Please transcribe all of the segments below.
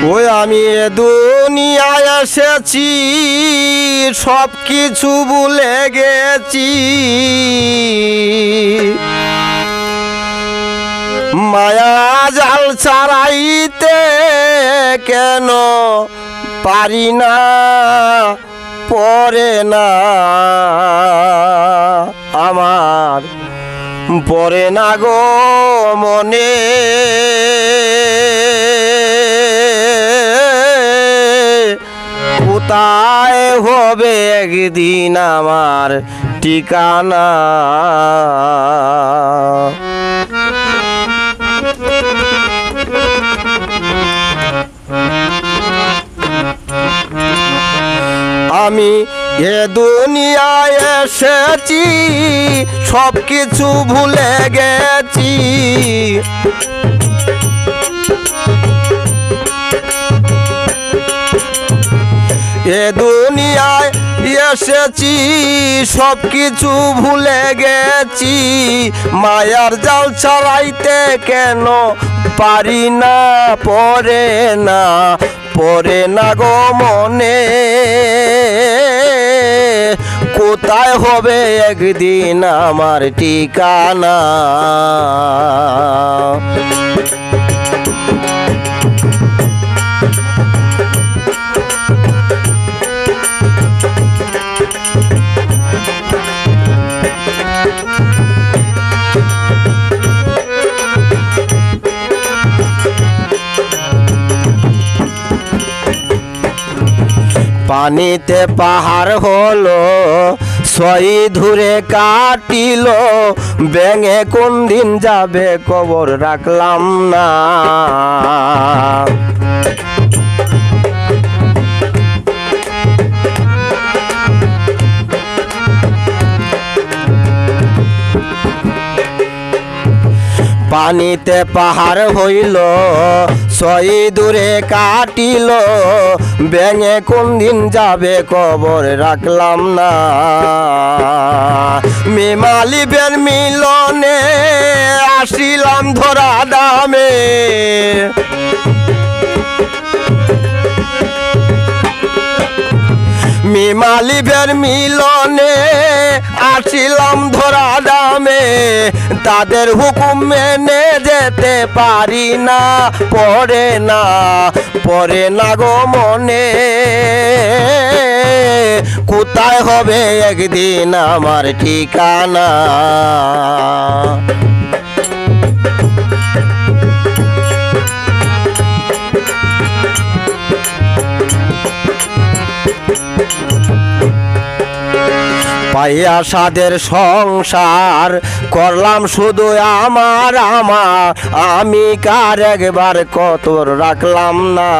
ওই আমি দুনিয়ায় এসেছি সব কিছু ভুলে গেছি, মায়া জাল ছাড়াইতে কেন পারি না, পরে না আমার পরে না গো মনে। কোথায় হবে একদিন আমার ঠিকানা? আমি এ দুনিয়ায় এসেছি সব কিছু ভুলে গেছি, এ দুনিয়ায় এসেছি সব কিছু ভুলে গেছি, মায়ার জাল ছাড়াইতে কেন পারি না, পরে না পরে না গো মনে। কোথায় হবে একদিন আমার ঠিকানা? পানিতে পাহাড় হলো ছয় ধরে কাটিল, ব্যাঙে কোন দিন যাবে কবর রাখলাম না। পানিতে পাহাড় হইল ছয় দূরে কাটিল, ব্যাঙে কোন দিন যাবে কবর রাখলাম না। মেমালিবের মিলনে আসিলাম ধরা দামে, মেমালিবের মিলনে আসিলাম ধরা দামে, তাদের হুকুম মেনে যেতে পারি না, পরে না গো মনে। কোথায় হবে একদিন আমার ঠিকানা? পাইয়া সাদের সংসার করলাম শুধু আমার, আমি কার একবার কত রাখলাম না।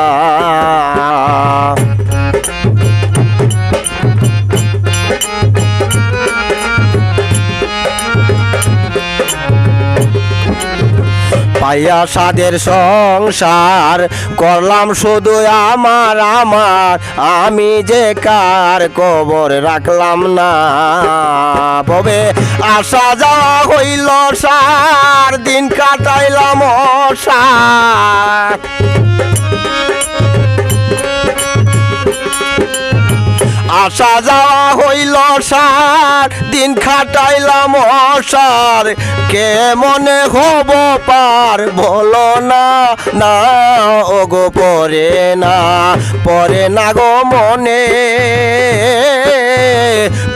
পাইয়া সাদের সংসার করলাম শুধু আমার, আমি যে কার কবর রাখলাম না। ববে আসা যাওয়া হইল সার, দিন কাটাইলাম অসার। আসা যাওয়া হইল সার, দিন খাটাইলাম অসার। কে মনে হব পার বলো না, না ওগো পরে না গো মনে।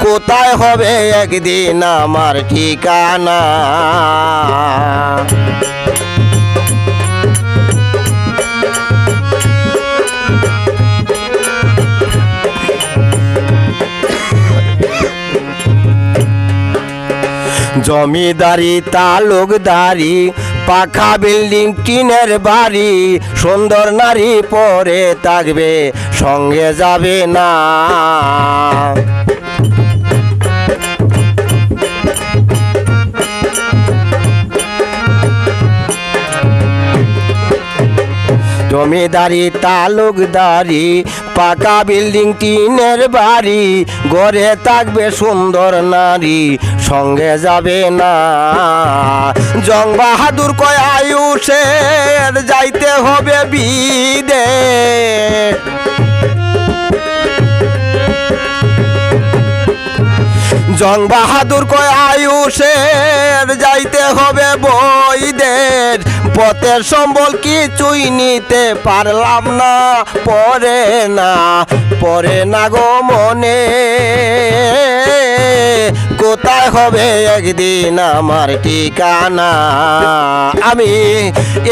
কোথায় হবে একদিন আমার ঠিকানা? জমিদারি তালুকদারি পাখা বিল্ডিং টিনের বাড়ি, সুন্দর নারী পরে থাকবে সঙ্গে যাবে না। জমিদারি তালুকদারি পাকা বিল্ডিং টিনের বাড়ি, ঘরে থাকবে সুন্দর নারী সঙ্গে যাবে না। জং বাহাদুর কয় আয়ুষের যাইতে হবে বিদেশ, জং বাহাদুর কয় আয়ুষের যাইতে হবে বইদের, পথের সম্বল কিছুই নিতে পারলাম না, পরে না গো মনে, কোথায় হবে একদিন আমার ঠিকানা। আমি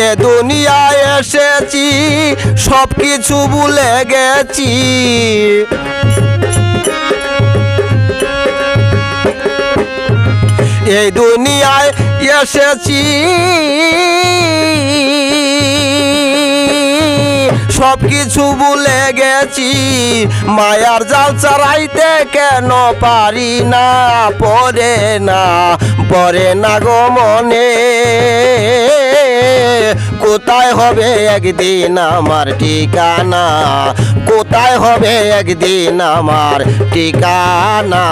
এ দুনিয়ায় এসেছি সব কিছু ভুলে গেছি, এই দুনিয়ায় এসেছি সব কিছু ভুলে গেছি, মায়ার জাল ছাড়াইতে কেন পারি না, পরে না গো মনে, কোথায় হবে একদিন আমার ঠিকানা, কোথায় হবে একদিন আমার ঠিকানা।